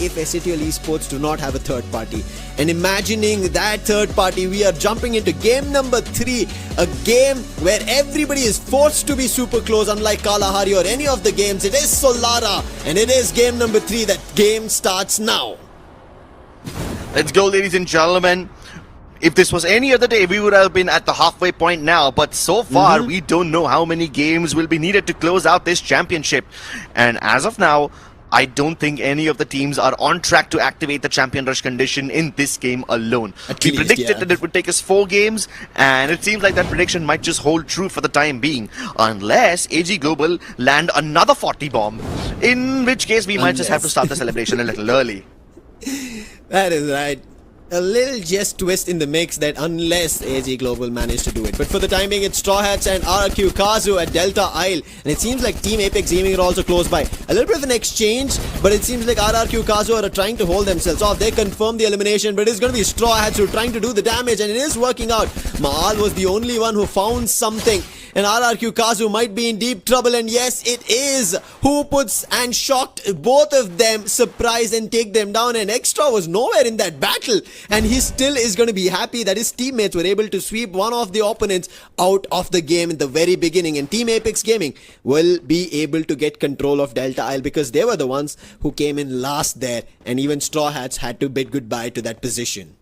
if SATL Esports do not have a third party. And imagining that third party, we are jumping into game number 3, a game where everybody is forced to be super close, unlike Kalahari or any of the games. It is Solara, and it is game number 3. That game starts now. Let's go, ladies and gentlemen. If this was any other day, we would have been at the halfway point now. But so far, we don't know how many games will be needed to close out this championship. And as of now, I don't think any of the teams are on track to activate the champion rush condition in this game alone. We predicted that it would take us 4 games, and it seems like that prediction might just hold true for the time being. Unless AG Global land another 40 bomb. In which case, we might just have to start the celebration a little early. That is right. A little just twist in the mix that unless AG Global managed to do it. But for the time being, it's Straw Hats and RRQ Kazu at Delta Isle. And it seems like Team Apex Gaming are also close by. A little bit of an exchange, but it seems like RRQ Kazu are trying to hold themselves off. They confirm the elimination, but it's going to be Straw Hats who are trying to do the damage, and it is working out. Maal was the only one who found something. And RRQ Kazu might be in deep trouble, and yes, it is. Who puts and shocked both of them, surprise and take them down, and Extra was nowhere in that battle. And he still is going to be happy that his teammates were able to sweep one of the opponents out of the game in the very beginning. And Team Apex Gaming will be able to get control of Delta Isle because they were the ones who came in last there. And even Straw Hats had to bid goodbye to that position.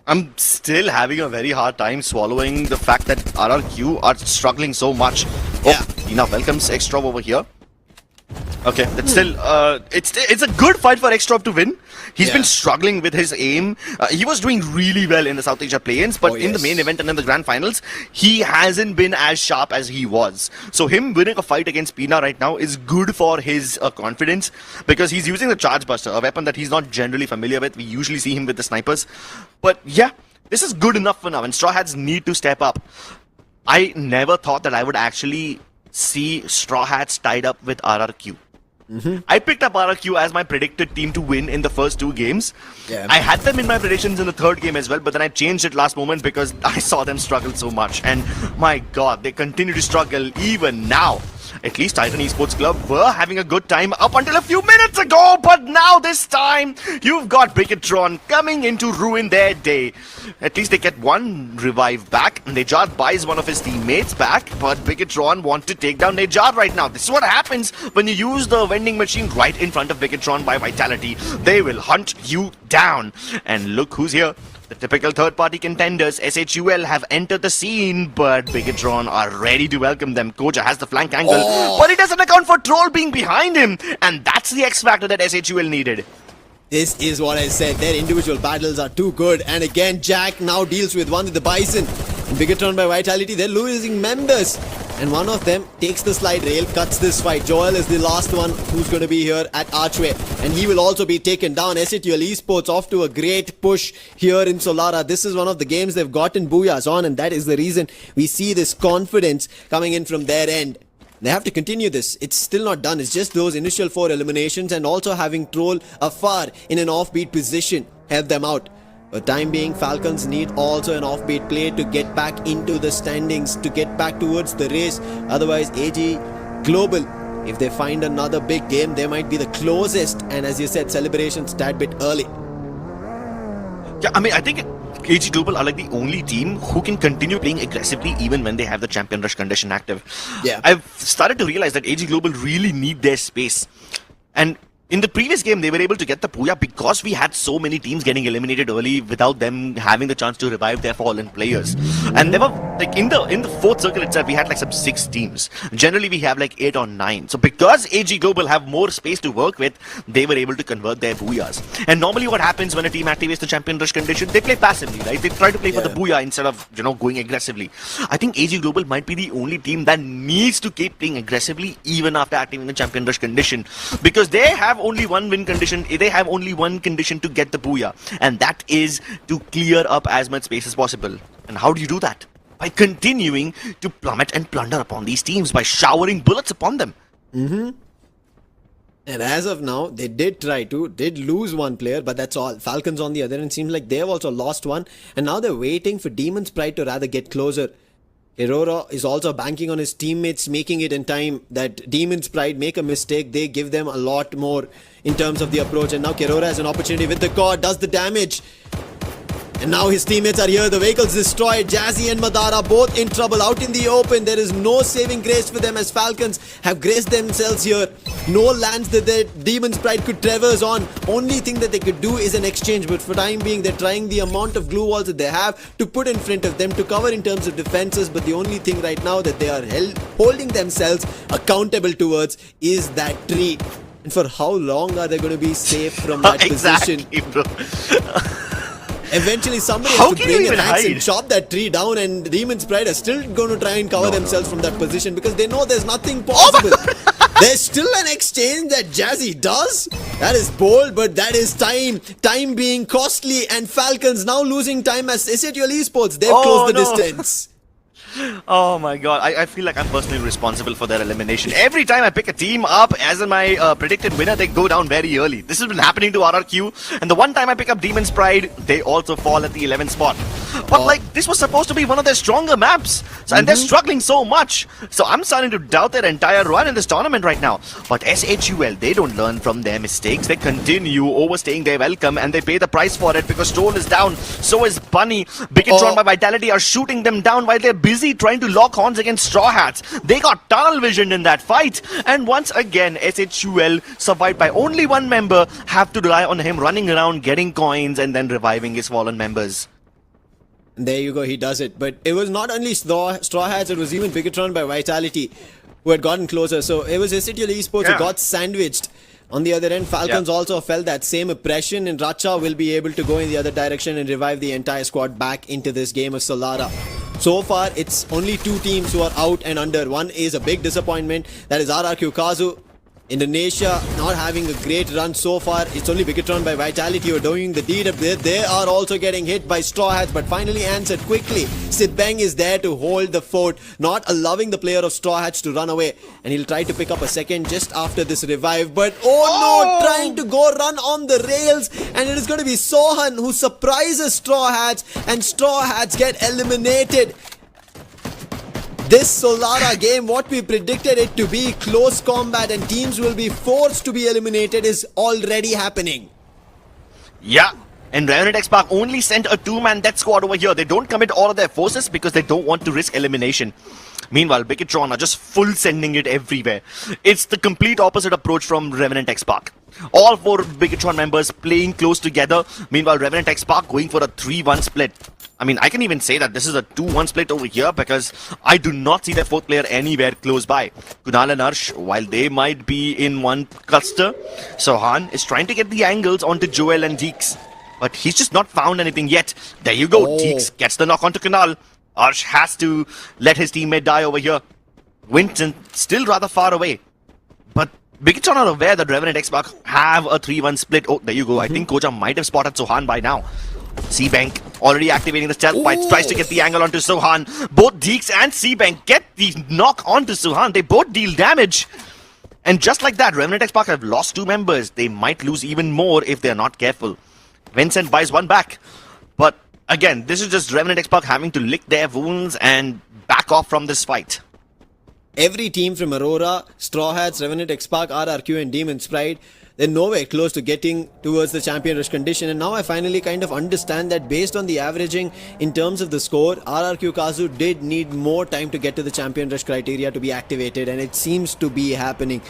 I'm still having a very hard time swallowing the fact that RRQ are struggling so much. Oh, Tina welcomes Extra over here. Okay, that's still it's a good fight for Extra to win. He's been struggling with his aim. He was doing really well in the South Asia play-ins, but in the main event and in the Grand Finals, he hasn't been as sharp as he was. So him winning a fight against Pina right now is good for his confidence because he's using the Charge Buster, a weapon that he's not generally familiar with. We usually see him with the snipers. But yeah, this is good enough for now, and Straw Hats need to step up. I never thought that I would actually see Straw Hats tied up with RRQ. I picked up RRQ as my predicted team to win in the first 2 games. I had them in my predictions in the 3rd game as well, but then I changed it last moment because I saw them struggle so much. And my god, they continue to struggle even now. At least Titan Esports Club were having a good time up until a few minutes ago, but now this time, you've got Bigatron coming in to ruin their day. At least they get one revive back, and Nejad buys one of his teammates back, but Bigatron want to take down Nejad right now. This is what happens when you use the vending machine right in front of Bigatron by Vitality. They will hunt you down. And look who's here. The typical third-party contenders, SHUL, have entered the scene, but Bigatron are ready to welcome them. Koja has the flank angle, but it doesn't account for Troll being behind him, and that's the X-factor that SHUL needed. This is what I said, their individual battles are too good. And again, Jack now deals with one with the Bison. And Bigatron by Vitality, they're losing members. And one of them takes the slide rail, cuts this fight. Joel is the last one who's going to be here at Archway. And he will also be taken down. SATL Esports off to a great push here in Solara. This is one of the games they've gotten Booyahs on. And that is the reason we see this confidence coming in from their end. They have to continue this. It's still not done. It's just those initial 4 eliminations and also having Troll afar in an offbeat position help them out. For the time being, Falcons need also an offbeat play to get back into the standings, to get back towards the race. Otherwise, AG Global, if they find another big game, they might be the closest. And as you said, celebrations tad bit early. Yeah, I mean, I think AG Global are like the only team who can continue playing aggressively even when they have the champion rush condition active. I've started to realize that AG Global really need their space. And in the previous game, they were able to get the Booyah because we had so many teams getting eliminated early without them having the chance to revive their fallen players. And there were, like, in the 4th circle itself, we had like some 6 teams. Generally, we have like 8 or 9. So because AG Global have more space to work with, they were able to convert their Booyahs. And normally what happens when a team activates the champion rush condition, they play passively, right? They try to play for the Booyah instead of, going aggressively. I think AG Global might be the only team that needs to keep playing aggressively even after activating the champion rush condition. Because they have only one win condition, they have only one condition to get the Booyah, and that is to clear up as much space as possible. And how do you do that? By continuing to plummet and plunder upon these teams, by showering bullets upon them. And as of now, they did lose one player, but that's all. Falcons on the other end, seems like they've also lost one, and now they're waiting for Demon's Pride to rather get closer. Aurora is also banking on his teammates making it in time. That Demon's Pride make a mistake, they give them a lot more in terms of the approach. And now Aurora has an opportunity with the core, does the damage. And now his teammates are here. The vehicle's destroyed. Jazzy and Madara both in trouble out in the open. There is no saving grace for them as Falcons have graced themselves here. No lands that the Demon's Pride could traverse on. Only thing that they could do is an exchange. But for time being, they're trying the amount of glue walls that they have to put in front of them to cover in terms of defenses. But the only thing right now that they are holding themselves accountable towards is that tree. And for how long are they going to be safe from that position? Exactly, bro. Eventually somebody How has to can bring you an even axe hide? and chop that tree down, and Demon's Pride are still going to try and cover themselves from that position because they know there's nothing possible. There's still an exchange that Jazzy does. That is bold, but that is time. Time being costly, and Falcons now losing time as Essential Esports. They've closed the distance. Oh my god, I feel like I'm personally responsible for their elimination. Every time I pick a team up as my predicted winner, they go down very early. This has been happening to RRQ, and the one time I pick up Demon's Pride, they also fall at the 11th spot. But like, this was supposed to be one of their stronger maps, so, and they're struggling so much. So I'm starting to doubt their entire run in this tournament right now. But SHUL, they don't learn from their mistakes. They continue overstaying their welcome, and they pay the price for it because Stroll is down, so is Bunny. Biggitron by Vitality are shooting them down while they're busy trying to lock horns against Straw Hats. They got tunnel vision in that fight, and once again SHUL, survived by only one member, have to rely on him running around getting coins and then reviving his fallen members. There you go, he does it. But it was not only Straw Hats, it was even Biggitron by Vitality who had gotten closer. So it was Essential Esports who got sandwiched. On the other end, Falcons also felt that same oppression, and Racha will be able to go in the other direction and revive the entire squad back into this game of Solara. So far, it's only two teams who are out and under. One is a big disappointment. That is RRQ Kazu. Indonesia not having a great run so far. It's only Biggitron by Vitality who are doing the deed up there. They are also getting hit by Straw Hats, but finally answered quickly. Sibeng is there to hold the fort, not allowing the player of Straw Hats to run away. And he'll try to pick up a second just after this revive. But oh no, trying to go run on the rails. And it is going to be Sohan who surprises Straw Hats, and Straw Hats get eliminated. This Solara game, what we predicted it to be, close combat and teams will be forced to be eliminated, is already happening. Yeah, and Revenant X Park only sent a two-man death squad over here. They don't commit all of their forces because they don't want to risk elimination. Meanwhile, Biggitron are just full sending it everywhere. It's the complete opposite approach from Revenant X Park. All four Biggitron members playing close together. Meanwhile, Revenant X Park going for a 3-1 split. I mean, I can even say that this is a 2-1 split over here because I do not see their fourth player anywhere close by. Kunal and Arsh, while they might be in one cluster, Sohan is trying to get the angles onto Joel and Deeks. But he's just not found anything yet. There you go, Deeks gets the knock onto Kunal. Arsh has to let his teammate die over here. Winston still rather far away. But Biggitron are aware that Revenant X-Park have a 3-1 split. Oh, there you go. I think Koja might have spotted Sohan by now. C-Bank already activating the stealth fight, tries to get the angle onto Sohan. Both Deeks and C-Bank get the knock onto Sohan. They both deal damage. And just like that, Revenant X-Park have lost two members. They might lose even more if they're not careful. Vincent buys one back. But again, this is just Revenant X-Park having to lick their wounds and back off from this fight. Every team from Aurora, Straw Hats, Revenant X-Park, RRQ and Demon's Pride, they're nowhere close to getting towards the champion rush condition. And now I finally kind of understand that based on the averaging in terms of the score, RRQ Kazu did need more time to get to the champion rush criteria to be activated, and it seems to be happening.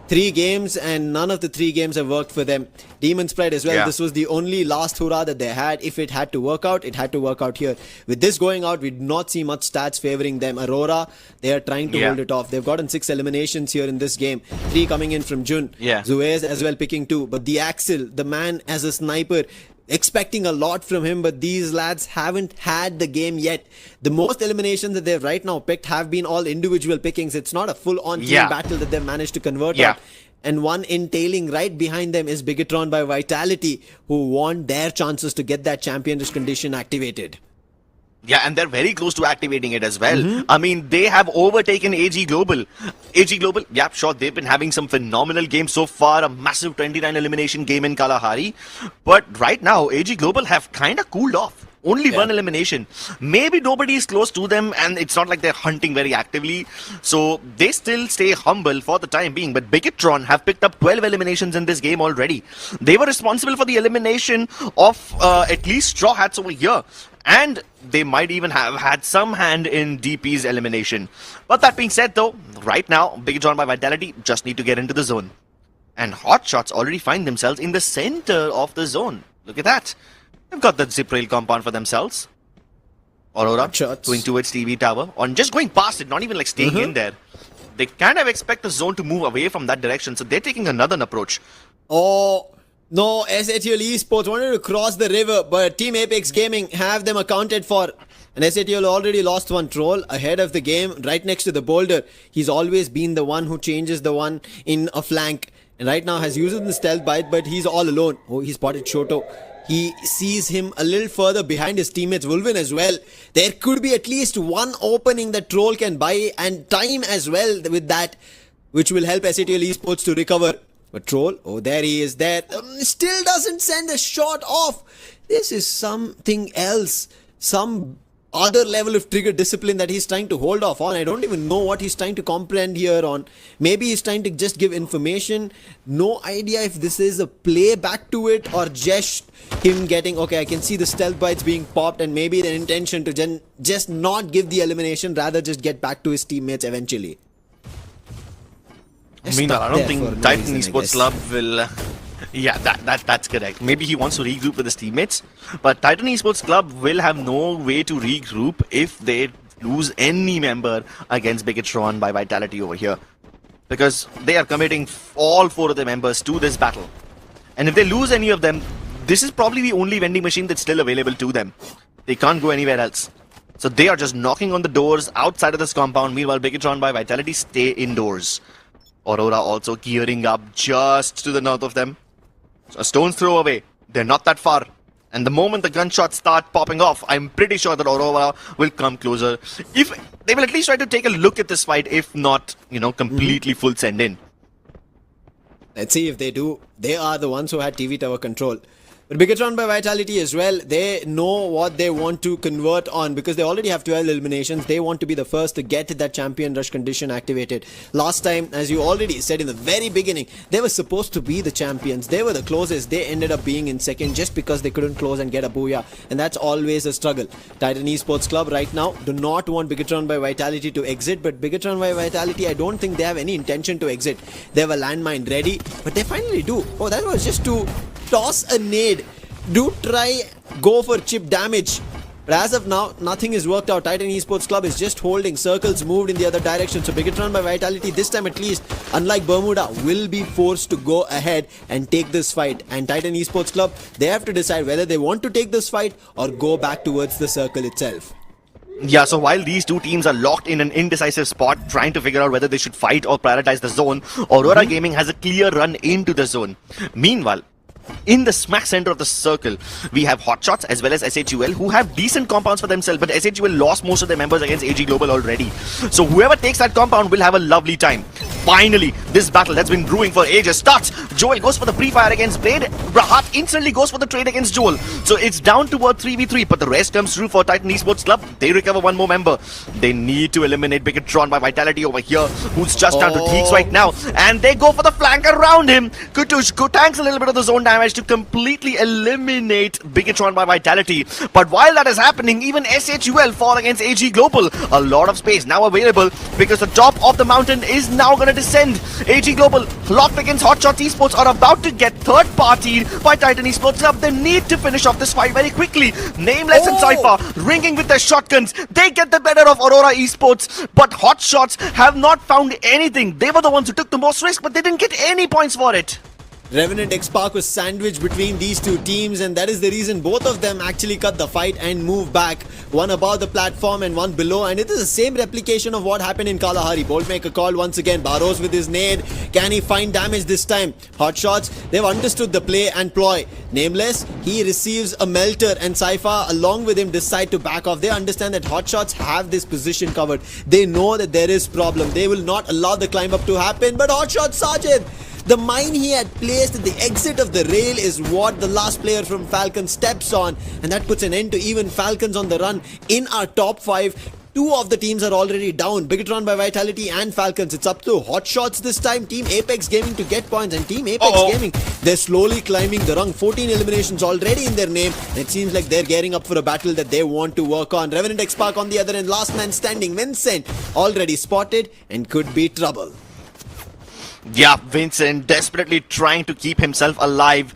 3 games and none of the 3 games have worked for them. Demon's Pride as well. Yeah. This was the only last hurrah that they had. If it had to work out, it had to work out here. With this going out, we did not see much stats favoring them. Aurora, they are trying to hold it off. They've gotten 6 eliminations here in this game. 3 coming in from Jun. Zuez as well picking 2. But the Axel, the man as a sniper, expecting a lot from him, but these lads haven't had the game yet. The most eliminations that they've right now picked have been all individual pickings. It's not a full-on team battle that they've managed to convert on. And one entailing right behind them is Biggitron by Vitality, who want their chances to get that champion's condition activated. Yeah, and they're very close to activating it as well. I mean, they have overtaken AG Global. AG Global, yeah, sure, they've been having some phenomenal games so far. A massive 29 elimination game in Kalahari. But right now, AG Global have kind of cooled off. Only one elimination. Maybe nobody is close to them and it's not like they're hunting very actively. So they still stay humble for the time being. But Bigetron have picked up 12 eliminations in this game already. They were responsible for the elimination of at least Straw Hats over here. And they might even have had some hand in DP's elimination. But that being said though, right now, Bigetron by Vitality just need to get into the zone. And Hotshots already find themselves in the center of the zone. Look at that. They've got the zip rail compound for themselves. Aurora going towards TV tower. On just going past it, not even like staying in there. They kind of expect the zone to move away from that direction. So they're taking another approach. Oh, no. SATL Esports wanted to cross the river, but Team Apex Gaming have them accounted for. And SATL already lost one troll ahead of the game, right next to the boulder. He's always been the one who changes the one in a flank. And right now has used the stealth bite, but he's all alone. Oh, he spotted Shoto. He sees him a little further behind his teammates, Wolven as well. There could be at least one opening that Troll can buy and time as well with that, which will help SATL Esports to recover. But Troll, oh, there he is there. Still doesn't send a shot off. This is something else. Some other level of trigger discipline that he's trying to hold off on. I don't even know what he's trying to comprehend here on. Maybe he's trying to just give information. No idea if this is a play back to it or just him getting, okay, I can see the stealth bites being popped and maybe the intention to just not give the elimination, rather just get back to his teammates eventually. Meanwhile, I don't think Titan Esports Club will... Yeah, that's correct. Maybe he wants to regroup with his teammates. But Titan Esports Club will have no way to regroup if they lose any member against Bigetron by Vitality over here. Because they are committing all 4 of their members to this battle. And if they lose any of them, this is probably the only vending machine that's still available to them. They can't go anywhere else. So they are just knocking on the doors outside of this compound. Meanwhile, Bigetron by Vitality stay indoors. Aurora also gearing up just to the north of them. So a stone's throw away. They're not that far. And the moment the gunshots start popping off, I'm pretty sure that Aurora will come closer. If they will at least try to take a look at this fight, if not, completely full send in. Let's see if they do. They are the ones who had TV tower control. But Bigetron by Vitality as well, they know what they want to convert on because they already have 12 eliminations. They want to be the first to get that champion rush condition activated. Last time, as you already said in the very beginning, they were supposed to be the champions. They were the closest. They ended up being in second just because they couldn't close and get a Booyah. And that's always a struggle. Titan Esports Club right now do not want Bigetron by Vitality to exit. But Bigetron by Vitality, I don't think they have any intention to exit. They have a landmine ready, but they finally do. Oh, that was just to toss a nade. Do try go for chip damage. But as of now, nothing is worked out. Titan Esports Club is just holding. Circles moved in the other direction. So Bigetron by Vitality, this time at least, unlike Bermuda, will be forced to go ahead and take this fight. And Titan Esports Club, they have to decide whether they want to take this fight or go back towards the circle itself. Yeah, so while these two teams are locked in an indecisive spot, trying to figure out whether they should fight or prioritize the zone, Aurora Gaming has a clear run into the zone. Meanwhile, in the smack center of the circle, we have Hotshots as well as SHUL who have decent compounds for themselves, but SHUL lost most of their members against AG Global already. So whoever takes that compound will have a lovely time. Finally, this battle that's been brewing for ages starts. Joel goes for the pre-fire against Blade. Rahat instantly goes for the trade against Joel. So it's down to a 3v3, but the rest comes through for Titan Esports Club. They recover one more member. They need to eliminate Bigetron by Vitality over here, who's just down to Teeks right now. And they go for the flank around him. Kutush tanks a little bit of the zone damage to completely eliminate Bigetron by Vitality. But while that is happening, even SHUL fall against AG Global. A lot of space now available because the top of the mountain is now going to descend. AG Global locked against Hotshots Esports are about to get third partied by Titan Esports Club. They need to finish off this fight very quickly. Nameless and Cypher ringing with their shotguns. They get the better of Aurora Esports, but Hotshots have not found anything. They were the ones who took the most risk, but they didn't get any points for it. Revenant X-Park was sandwiched between these two teams, and that is the reason both of them actually cut the fight and moved back. One above the platform and one below, and it is the same replication of what happened in Kalahari. Boltmaker called once again. Barros with his nade. Can he find damage this time? Hotshots, they've understood the play and ploy. Nameless, he receives a melter, and Cypher along with him decide to back off. They understand that Hotshots have this position covered. They know that there is problem. They will not allow the climb up to happen, but Hotshots Sergeant, The mine he had placed at the exit of the rail is what the last player from Falcon steps on, and that puts an end to even Falcons on the run in our top 5. Two of the teams are already down, Bigatron by Vitality and Falcons. It's up to Hot Shots this time, Team Apex Gaming to get points, and Team Apex Gaming, they're slowly climbing the rung. 14 eliminations already in their name, and it seems like they're gearing up for a battle that they want to work on. Revenant X-Park on the other end, last man standing, Vincent, already spotted and could be trouble. Yeah, Vincent desperately trying to keep himself alive,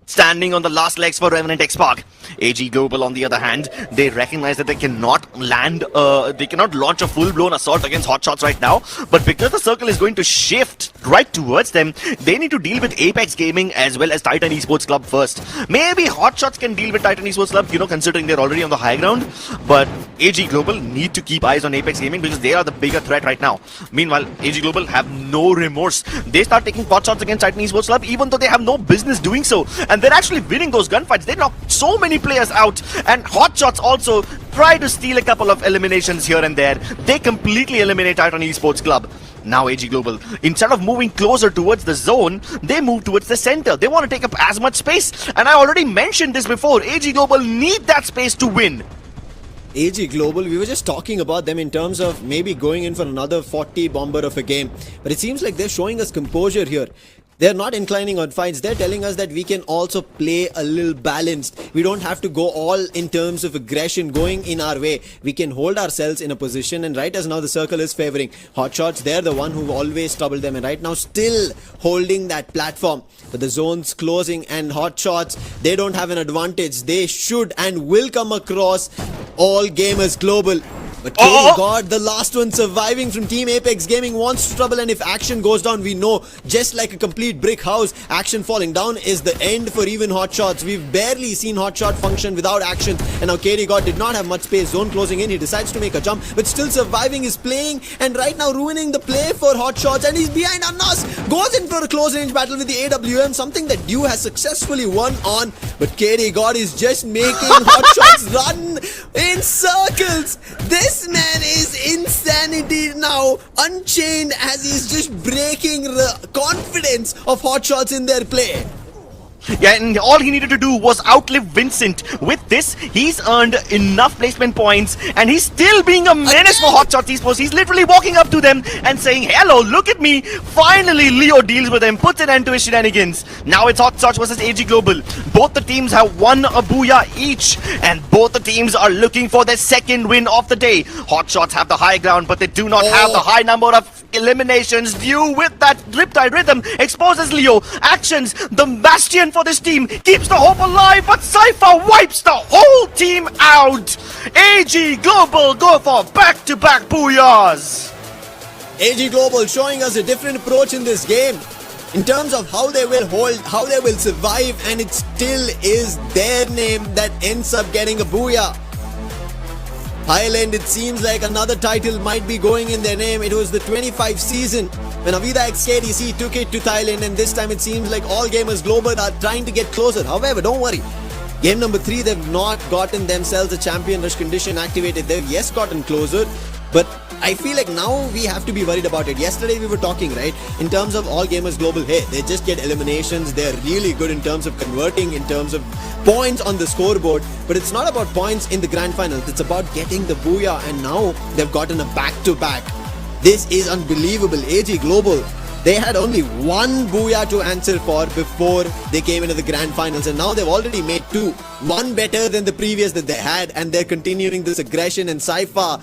standing on the last legs for Revenant X-Park. AG Global, on the other hand, they recognize that they cannot launch a full-blown assault against Hot Shots right now, but because the circle is going to shift right towards them, they need to deal with Apex Gaming as well as Titan Esports Club first. Maybe Hot Shots can deal with Titan Esports Club, considering they're already on the high ground, but AG Global need to keep eyes on Apex Gaming because they are the bigger threat right now. Meanwhile, AG Global have no remorse. They start taking pot shots against Titan Esports Club even though they have no business doing so, and they're actually winning those gunfights. They knock so many players out, and Hot Shots also try to steal a couple of eliminations here and there. They completely eliminate Titan Esports Club. Now AG Global, instead of moving closer towards the zone, they move towards the center. They want to take up as much space, and I already mentioned this before, AG Global need that space to win. AG Global, we were just talking about them in terms of maybe going in for another 40 bomber of a game, but it seems like they're showing us composure here. They're not inclining on fights. They're telling us that we can also play a little balanced. We don't have to go all in terms of aggression going in our way. We can hold ourselves in a position, and right as now the circle is favoring Hot Shots. They're the one who always troubled them, and right now still holding that platform. But the zone's closing, and Hot Shots, they don't have an advantage. They should and will come across All Gamers Global. But God, the last one surviving from Team Apex Gaming wants to trouble, and if Action goes down, we know, just like a complete brick house, Action falling down is the end for even Hot Shots. We've barely seen Hot Shot function without Action, and now KD God did not have much space. Zone closing in, he decides to make a jump, but still surviving is playing, and right now ruining the play for Hot Shots, and he's behind Annas, goes in for a close range battle with the AWM, something that Dew has successfully won on, but KD God is just making Hot Shots run in circles. This man is insanity now, unchained, as he's just breaking the confidence of Hot Shots in their play. Yeah, and all he needed to do was outlive Vincent. With this, he's earned enough placement points, and he's still being a menace for Hot Shots Esports. He's literally walking up to them and saying, hello, look at me. Finally, Leo deals with him, puts an end to his shenanigans. Now it's Hot Shots versus AG Global. Both the teams have won a Booyah each, and both the teams are looking for their second win of the day. Hot Shots have the high ground, but they do not have the high number of eliminations. Due with that Riptide rhythm exposes Leo. Actions, the bastion for this team, keeps the hope alive, but Cypher wipes the whole team out. AG Global go for back-to-back Booyahs. AG Global showing us a different approach in this game in terms of how they will hold, how they will survive, and it still is their name that ends up getting a Booyah. Thailand, it seems like another title might be going in their name. It was the 25 season when Avida XKDC took it to Thailand, and this time it seems like All Gamers Global are trying to get closer. However, don't worry. Game number 3, they've not gotten themselves a champion rush condition activated. They've yes gotten closer, but I feel like now we have to be worried about it. Yesterday we were talking, right, in terms of All Gamers Global, hey, they just get eliminations. They're really good in terms of converting, in terms of points on the scoreboard, but it's not about points in the Grand Finals. It's about getting the Booyah, and now they've gotten a back-to-back. This is unbelievable. AG Global, they had only one Booyah to answer for before they came into the Grand Finals, and now they've already made 2. One better than the previous that they had, and they're continuing this aggression, and Cypher